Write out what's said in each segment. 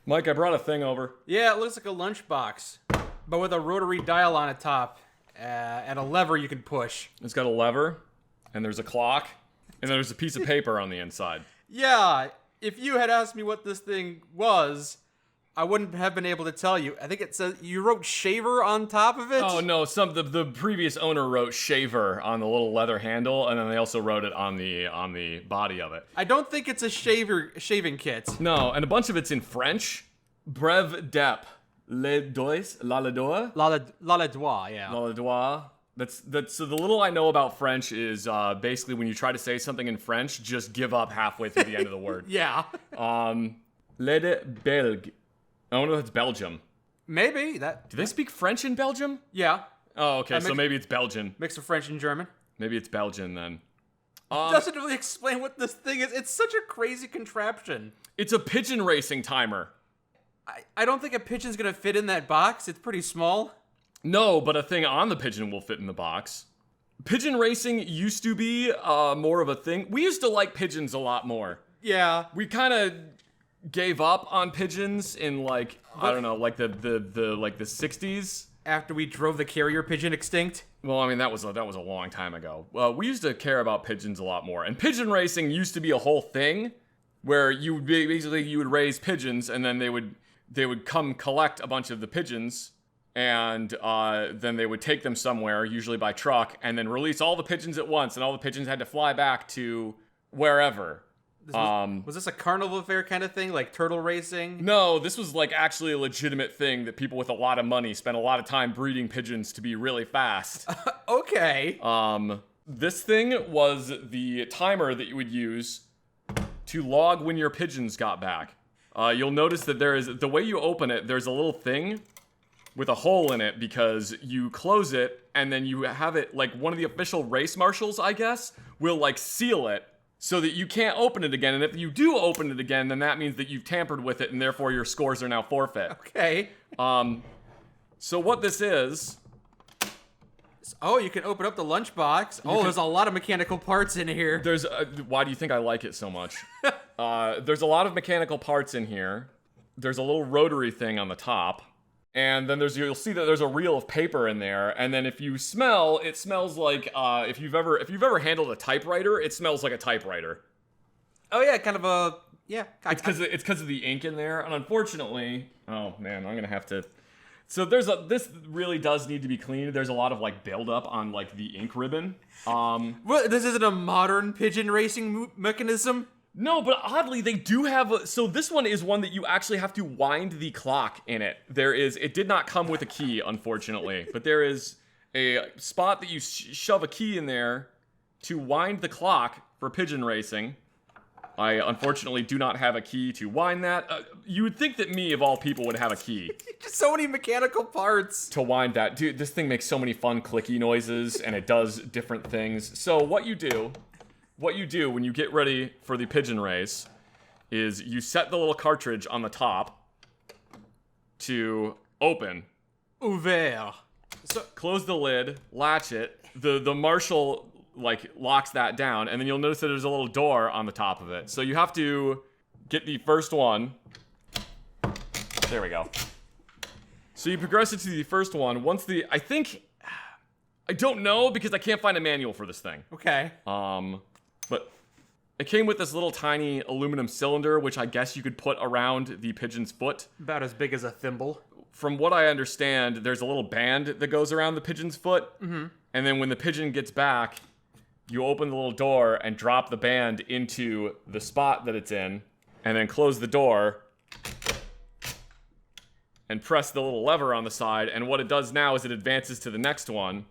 Mike, I brought a thing over. Yeah, it looks like a lunchbox, but with a rotary dial on the top and a lever you can push. It's got a lever, and there's a clock, and there's a piece of paper on the inside. Yeah, if you had asked me what this thing was, I wouldn't have been able to tell you. I think it says you wrote shaver on top of it. Oh no, the previous owner wrote shaver on the little leather handle, and then they also wrote it on the body of it. I don't think it's a shaving kit. No, and a bunch of it's in French. Breve dep. Le dois, la le dois. La le doigt, yeah. La le doigt. That's so the little I know about French is basically when you try to say something in French, just give up halfway through the end of the word. Yeah. Le de Belge. I wonder if it's Belgium. Maybe that. Do they speak French in Belgium? Yeah. Oh, okay. So maybe it's Belgian. Mix of French and German. Maybe it's Belgian then. Doesn't really explain what this thing is. It's such a crazy contraption. It's a pigeon racing timer. I don't think a pigeon's gonna fit in that box. It's pretty small. No, but a thing on the pigeon will fit in the box. Pigeon racing used to be more of a thing. We used to like pigeons a lot more. Yeah. We kind of gave up on pigeons in like I don't know, like the 60s. After we drove the carrier pigeon extinct. Well, I mean that was a long time ago. We used to care about pigeons a lot more, and pigeon racing used to be a whole thing where you would raise pigeons, and then they would come collect a bunch of the pigeons, and then they would take them somewhere, usually by truck, and then release all the pigeons at once, and all the pigeons had to fly back to wherever. Was this a carnival fair kind of thing, like turtle racing? No, this was like actually a legitimate thing that people with a lot of money spent a lot of time breeding pigeons to be really fast. Okay. This thing was the timer that you would use to log when your pigeons got back. You'll notice that the way you open it, there's a little thing with a hole in it because you close it and then you have it, like one of the official race marshals, I guess, will like seal it so that you can't open it again. And if you do open it again, then that means that you've tampered with it and therefore your scores are now forfeit. Okay. So what this is... Oh, you can open up the lunchbox. There's a lot of mechanical parts in here. Why do you think I like it so much? There's a lot of mechanical parts in here. There's a little rotary thing on the top. And then you'll see that there's a reel of paper in there. And then if you smell, it smells like if you've ever handled a typewriter, it smells like a typewriter. Oh yeah, kind of a It's because of the ink in there. And unfortunately, oh man, I'm gonna have to. So this really does need to be cleaned. There's a lot of like buildup on like the ink ribbon. Well, this isn't a modern pigeon racing mechanism. No, but oddly, they do have so this one is one that you actually have to wind the clock in it. It did not come with a key, unfortunately, but there is a spot that you shove a key in there to wind the clock for pigeon racing. I, unfortunately, do not have a key to wind that. You would think that me, of all people, would have a key. Just so many mechanical parts. To wind that. Dude, this thing makes so many fun clicky noises, and it does different things. So what you do when you get ready for the pigeon race is you set the little cartridge on the top to open. Ouvert. So close the lid, latch it. The marshal like locks that down, and then you'll notice that there's a little door on the top of it. So you have to get the first one. There we go. So you progress it to the first one. I don't know because I can't find a manual for this thing. Okay. But it came with this little tiny aluminum cylinder, which I guess you could put around the pigeon's foot. About as big as a thimble. From what I understand, there's a little band that goes around the pigeon's foot. Mm-hmm. And then when the pigeon gets back, you open the little door and drop the band into the spot that it's in, and then close the door and press the little lever on the side. And what it does now is it advances to the next one,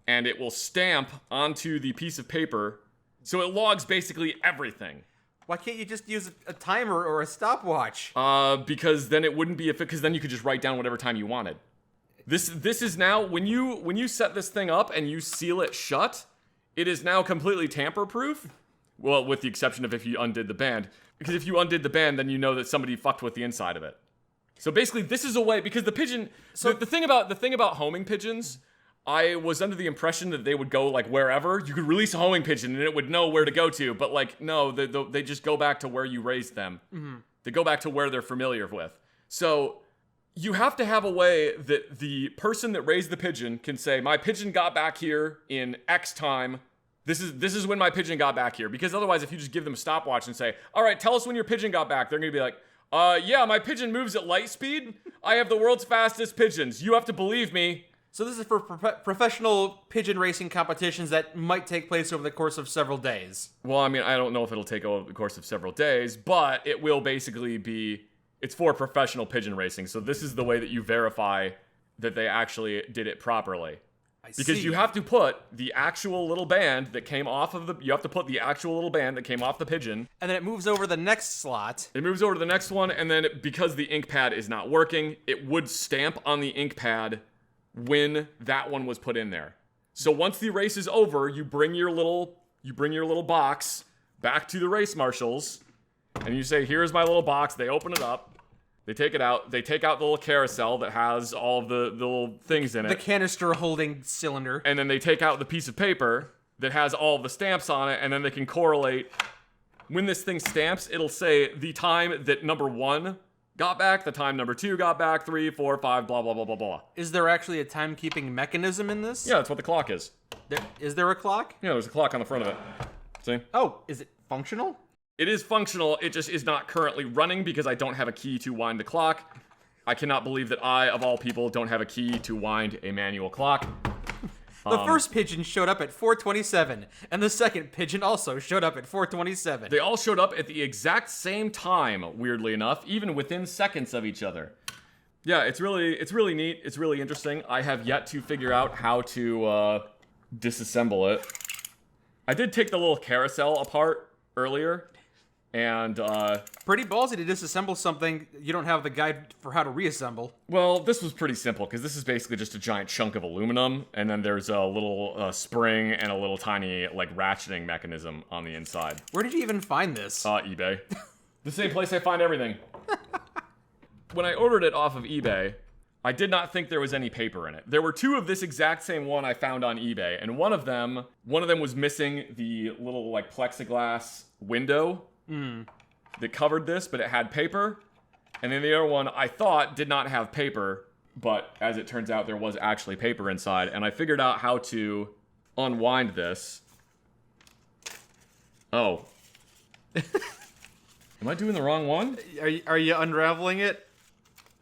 and it will stamp onto the piece of paper. So it logs basically everything. Why can't you just use a timer or a stopwatch? Because then it wouldn't be because then you could just write down whatever time you wanted. This is now when you set this thing up and you seal it shut, it is now completely tamper-proof. Well, with the exception of if you undid the band, because if you undid the band, then you know that somebody fucked with the inside of it. So basically, this is a way because the pigeon. So the thing about homing pigeons. I was under the impression that they would go like wherever. You could release a homing pigeon and it would know where to go to. But like, no, they just go back to where you raised them. Mm-hmm. They go back to where they're familiar with. So you have to have a way that the person that raised the pigeon can say, my pigeon got back here in X time. This is when my pigeon got back here. Because otherwise, if you just give them a stopwatch and say, all right, tell us when your pigeon got back, they're going to be like, yeah, my pigeon moves at light speed. I have the world's fastest pigeons. You have to believe me. So this is for professional pigeon racing competitions that might take place over the course of several days. Well, I mean, I don't know if it'll take over the course of several days, but it will basically be, it's for professional pigeon racing. So this is the way that you verify that they actually did it properly. Because you have to put the actual little band that came off of you have to put the actual little band that came off the pigeon. And then it moves over the next slot. It moves over to the next one, and then because the ink pad is not working, it would stamp on the ink pad when that one was put in there. So once the race is over, you bring your little box back to the race marshals, and you say, here's my little box. They open it up. They take it out. They take out the little carousel that has all of the little things in it. The canister holding cylinder. And then they take out the piece of paper that has all of the stamps on it, and then they can correlate. When this thing stamps, it'll say the time that number 1 got back, the time number 2 got back, 3, 4, 5, blah, blah, blah, blah, blah. Is there actually a timekeeping mechanism in this? Yeah, that's what the clock is. Is there a clock? Yeah, there's a clock on the front of it. See? Oh, is it functional? It is functional, it just is not currently running because I don't have a key to wind the clock. I cannot believe that I, of all people, don't have a key to wind a manual clock. The first pigeon showed up at 4:27, and the second pigeon also showed up at 4:27. They all showed up at the exact same time, weirdly enough, even within seconds of each other. Yeah, it's really neat. It's really interesting. I have yet to figure out how to disassemble it. I did take the little carousel apart earlier. And, pretty ballsy to disassemble something you don't have the guide for how to reassemble. Well, this was pretty simple, because this is basically just a giant chunk of aluminum, and then there's a little spring and a little tiny, like, ratcheting mechanism on the inside. Where did you even find this? eBay. The same place I find everything. When I ordered it off of eBay, I did not think there was any paper in it. There were 2 of this exact same one I found on eBay, and one of them was missing the little, like, plexiglass window that covered this, but it had paper. And then the other one I thought did not have paper, but as it turns out, there was actually paper inside. And I figured out how to unwind this. Oh. Am I doing the wrong one? Are you unraveling it?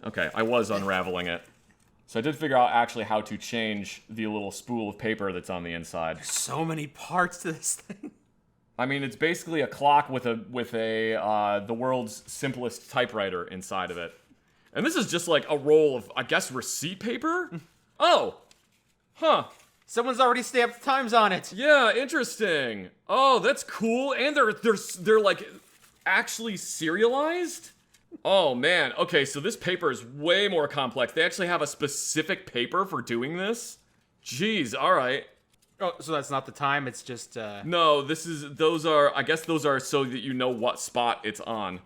Okay, I was unraveling it. So I did figure out actually how to change the little spool of paper that's on the inside. So many parts to this thing. I mean, it's basically a clock with the world's simplest typewriter inside of it. And this is just like a roll of, I guess, receipt paper? Oh. Huh. Someone's already stamped times on it. Yeah, interesting. Oh, that's cool. And they're like actually serialized? Oh man. Okay, so this paper is way more complex. They actually have a specific paper for doing this? Jeez, all right. Oh, so that's not the time, it's just, No, those are so that you know what spot it's on.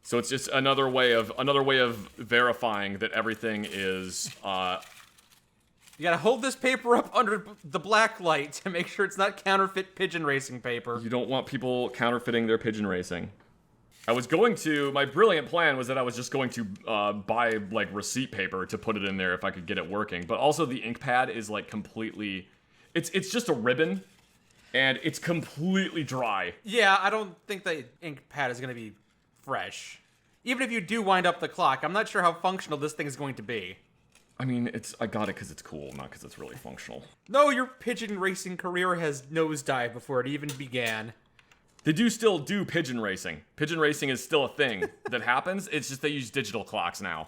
So it's just another way of verifying that everything is, You gotta hold this paper up under the black light to make sure it's not counterfeit pigeon racing paper. You don't want people counterfeiting their pigeon racing. My brilliant plan was that I was just going to buy, like, receipt paper to put it in there if I could get it working. But also the ink pad is, like, completely... It's just a ribbon, and it's completely dry. Yeah, I don't think the ink pad is going to be fresh. Even if you do wind up the clock, I'm not sure how functional this thing is going to be. I mean, I got it because it's cool, not because it's really functional. No, your pigeon racing career has nosedived before it even began. They do still do pigeon racing. Pigeon racing is still a thing that happens. It's just they use digital clocks now.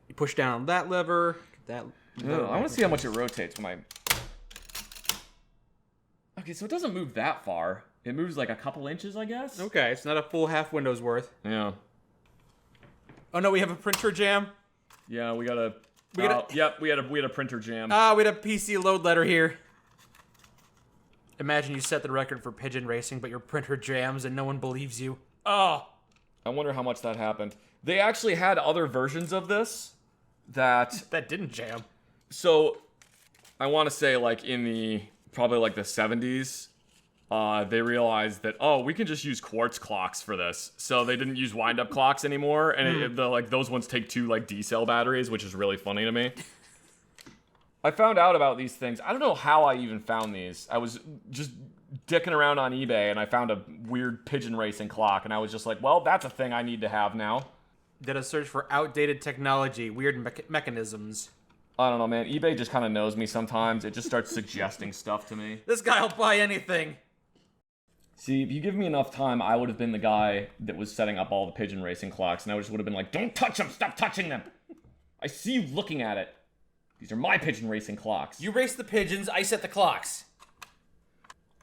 You push down on that lever, that... I want to see how much it rotates when I... Okay, so it doesn't move that far. It moves like a couple inches, I guess. Okay, it's not a full half window's worth. Yeah. Oh no, we have a printer jam. Yeah, we had a printer jam. We had a PC load letter here. Imagine you set the record for pigeon racing, but your printer jams and no one believes you. Oh. I wonder how much that happened. They actually had other versions of this that didn't jam. So, I want to say like in the probably like the 70s, they realized that, oh, we can just use quartz clocks for this. So they didn't use wind-up clocks anymore, and those ones take 2 like D-cell batteries, which is really funny to me. I found out about these things. I don't know how I even found these. I was just dicking around on eBay, and I found a weird pigeon racing clock, and I was just like, well, that's a thing I need to have now. Did a search for outdated technology, weird mechanisms. I don't know, man. eBay just kind of knows me sometimes. It just starts suggesting stuff to me. This guy'll buy anything. See, if you give me enough time, I would have been the guy that was setting up all the pigeon racing clocks, and I just would have been like, don't touch them! Stop touching them! I see you looking at it. These are my pigeon racing clocks. You race the pigeons, I set the clocks.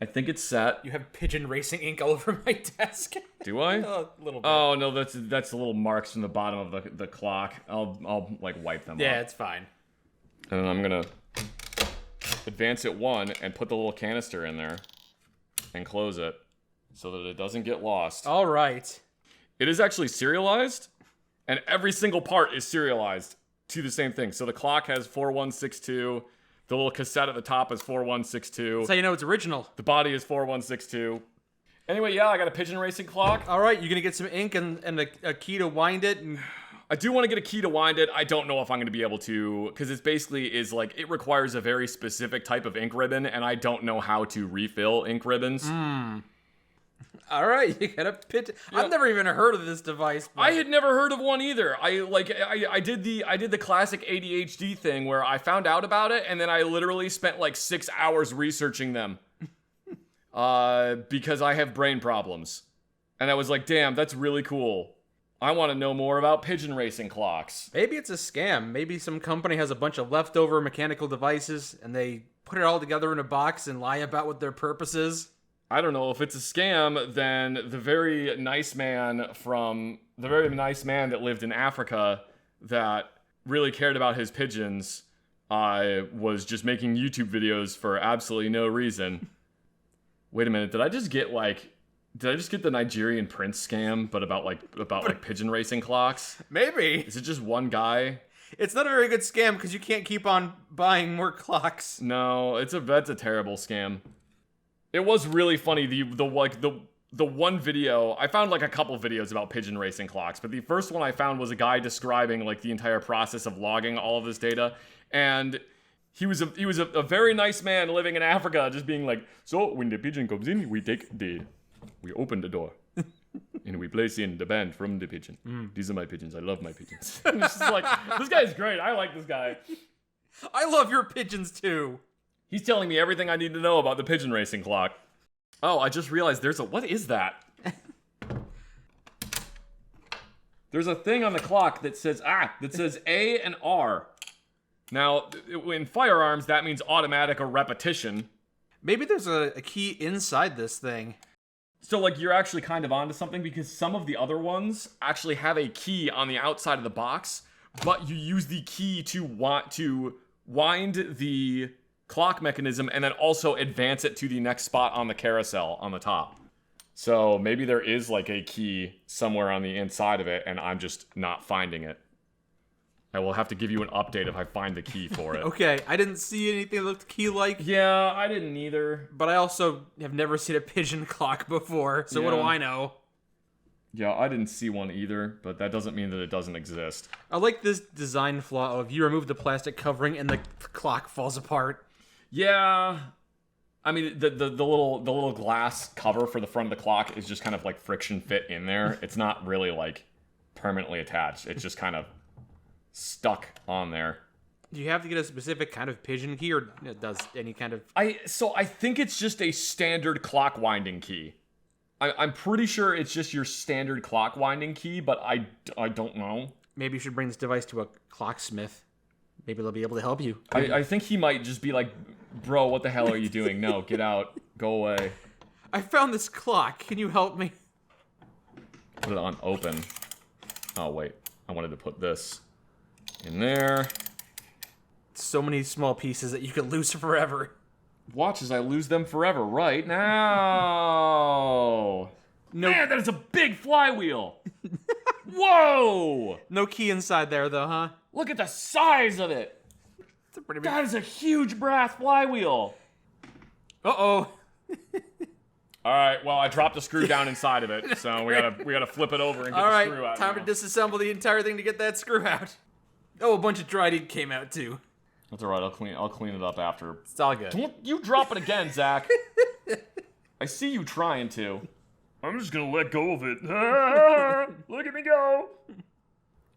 I think it's set. You have pigeon racing ink all over my desk. Do I? A little bit. Oh, no, that's the little marks from the bottom of the clock. I'll like, wipe them Yeah, up. it's fine. And then I'm gonna advance it 1 and put the little canister in there and close it so that it doesn't get lost. All right. It is actually serialized, and every single part is serialized to the same thing. So the clock has 4162. The little cassette at the top is 4162. That's how you know it's original. The body is 4162. Anyway, yeah, I got a pigeon racing clock. All right, you're gonna get some ink and a key to wind it. And I do want to get a key to wind it. I don't know if I'm going to be able to, because it basically is like, it requires a very specific type of ink ribbon, and I don't know how to refill ink ribbons. All right, you got a pigeon. Yeah. I've never even heard of this device. But I had never heard of one either. I did the classic ADHD thing where I found out about it, and then I literally spent like 6 hours researching them. Because I have brain problems. And I was like, damn, that's really cool. I want to know more about pigeon racing clocks. Maybe it's a scam. Maybe some company has a bunch of leftover mechanical devices, and they put it all together in a box and lie about what their purpose is. I don't know. If it's a scam, then the very nice man that lived in Africa that really cared about his pigeons was just making YouTube videos for absolutely no reason. Wait a minute, did I just get the Nigerian prince scam, but about pigeon racing clocks? Maybe. Is it just one guy? It's not a very good scam because you can't keep on buying more clocks. No, that's a terrible scam. It was really funny. The one video, I found like a couple videos about pigeon racing clocks, but the first one I found was a guy describing like the entire process of logging all of this data, and he was a very nice man living in Africa, just being like, so when the pigeon comes in, we open the door, and we place in the band from the pigeon. These are my pigeons. I love my pigeons. It's just like, this guy's great. I like this guy. I love your pigeons too. He's telling me everything I need to know about the pigeon racing clock. Oh, I just realized what is that? There's a thing on the clock that says A and R. Now, in firearms, that means automatic or repetition. Maybe there's a key inside this thing. So, like, you're actually kind of onto something, because some of the other ones actually have a key on the outside of the box, but you use the key to wind the clock mechanism and then also advance it to the next spot on the carousel on the top. So maybe there is like a key somewhere on the inside of it, and I'm just not finding it. I will have to give you an update if I find the key for it. Okay, I didn't see anything that looked key-like. Yeah, I didn't either. But I also have never seen a pigeon clock before, so what do I know? Yeah, I didn't see one either, but that doesn't mean that it doesn't exist. I like this design flaw of you remove the plastic covering and the clock falls apart. Yeah, I mean the little glass cover for the front of the clock is just kind of like friction fit in there. It's not really like permanently attached. It's just kind of stuck on there. Do you have to get a specific kind of pigeon key, or does any kind of... I think it's just a standard clock winding key. I'm pretty sure it's just your standard clock winding key, but I don't know. Maybe you should bring this device to a clocksmith. Maybe they'll be able to help you. I think he might just be like, bro, what the hell are you doing? No, get out. Go away. I found this clock. Can you help me? Put it on open. Oh, wait. I wanted to put this in there. So many small pieces that you could lose forever. Watch as I lose them forever right now. No. Man, that is a big flywheel. Whoa! No key inside there, though, huh? Look at the size of it. It's a pretty big... That is a huge brass flywheel. Uh-oh. All right, well, I dropped a screw down inside of it, so we gotta flip it over and get All the screw right, out. time now. to disassemble the entire thing to get that screw out. Oh, a bunch of dried ink came out too. That's all right. I'll clean it up after. It's all good. Don't you drop it again, Zach. I see you trying to. I'm just gonna let go of it. Look at me go.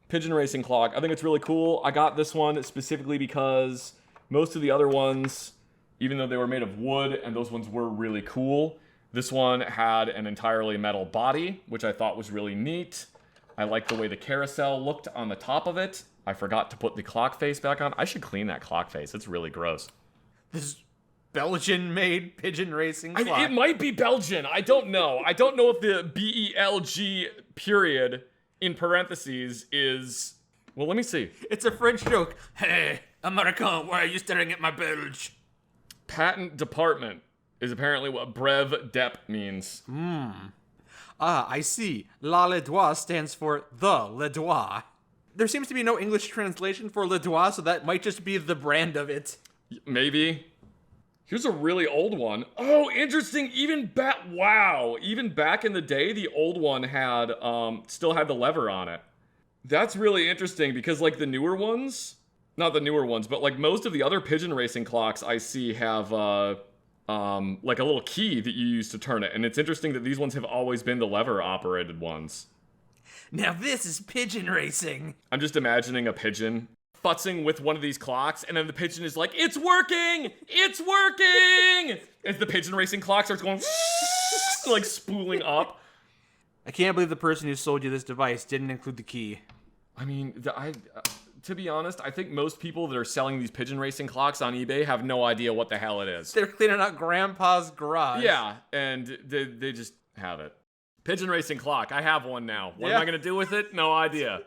Pigeon racing clock. I think it's really cool. I got this one specifically because most of the other ones, even though they were made of wood and those ones were really cool, this one had an entirely metal body, which I thought was really neat. I like the way the carousel looked on the top of it. I forgot to put the clock face back on. I should clean that clock face. It's really gross. This Belgian-made pigeon racing clock. It might be Belgian. I don't know. I don't know if the BELG period in parentheses is... Well, let me see. It's a French joke. Hey, American, why are you staring at my Belge? Patent department is apparently what brev dep means. Ah, I see. La Le Doigt stands for the Le Doigt. There seems to be no English translation for Le Doigt, so that might just be the brand of it. Maybe. Here's a really old one. Oh, interesting. Even back in the day, the old one had still had the lever on it. That's really interesting because like the newer ones, not the newer ones, but like most of the other pigeon racing clocks I see have like a little key that you use to turn it. And it's interesting that these ones have always been the lever operated ones. Now this is pigeon racing. I'm just imagining a pigeon futzing with one of these clocks, and then the pigeon is like, "It's working! It's working!" As the pigeon racing clock starts going, like spooling up. I can't believe the person who sold you this device didn't include the key. I mean, to be honest, I think most people that are selling these pigeon racing clocks on eBay have no idea what the hell it is. They're cleaning out Grandpa's garage. Yeah, and they just have it. Pigeon racing clock. I have one now. What am I going to do with it? No idea.